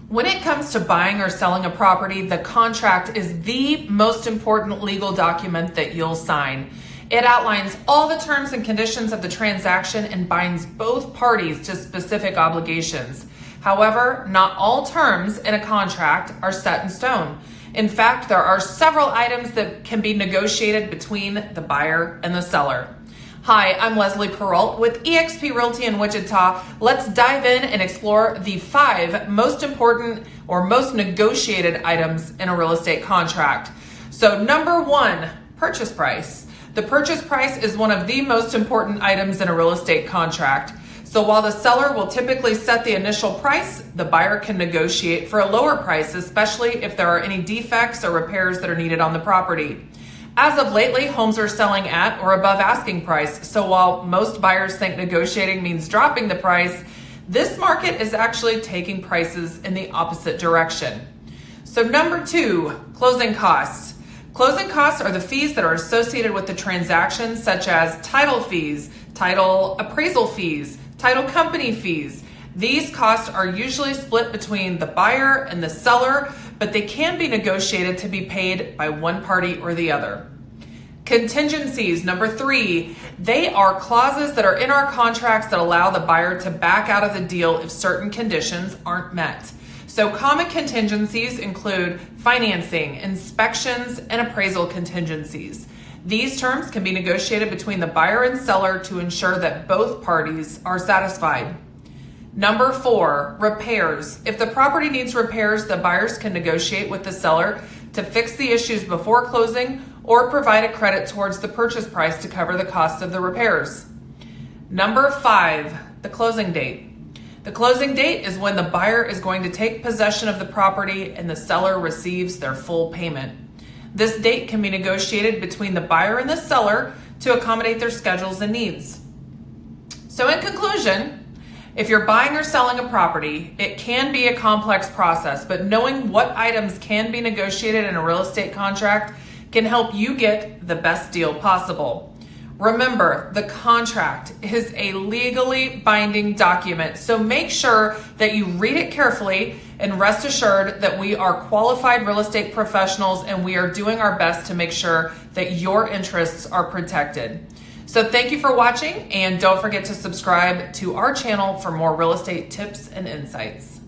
When it comes to buying or selling a property, the contract is the most important legal document that you'll sign. It outlines all the terms and conditions of the transaction and binds both parties to specific obligations. However, not all terms in a contract are set in stone. In fact, there are several items that can be negotiated between the buyer and the seller. Hi, I'm Lesley Perreault with eXp Realty in Wichita. Let's dive in and explore the 5 most important or most negotiated items in a real estate contract. So number 1, purchase price. The purchase price is one of the most important items in a real estate contract. So while the seller will typically set the initial price, the buyer can negotiate for a lower price, especially if there are any defects or repairs that are needed on the property. As of lately, homes are selling at or above asking price. So while most buyers think negotiating means dropping the price, this market is actually taking prices in the opposite direction. So number 2, closing costs. Closing costs are the fees that are associated with the transaction, such as title fees, title appraisal fees, title company fees. These costs are usually split between the buyer and the seller, but they can be negotiated to be paid by one party or the other. Contingencies, number 3, they are clauses that are in our contracts that allow the buyer to back out of the deal if certain conditions aren't met. So common contingencies include financing, inspections, and appraisal contingencies. These terms can be negotiated between the buyer and seller to ensure that both parties are satisfied. Number 4, repairs. If the property needs repairs, the buyers can negotiate with the seller to fix the issues before closing or provide a credit towards the purchase price to cover the cost of the repairs. Number 5, the closing date. The closing date is when the buyer is going to take possession of the property and the seller receives their full payment. This date can be negotiated between the buyer and the seller to accommodate their schedules and needs. So in conclusion, if you're buying or selling a property, it can be a complex process, but knowing what items can be negotiated in a real estate contract can help you get the best deal possible. Remember, the contract is a legally binding document, so make sure that you read it carefully and rest assured that we are qualified real estate professionals and we are doing our best to make sure that your interests are protected. So thank you for watching, and don't forget to subscribe to our channel for more real estate tips and insights.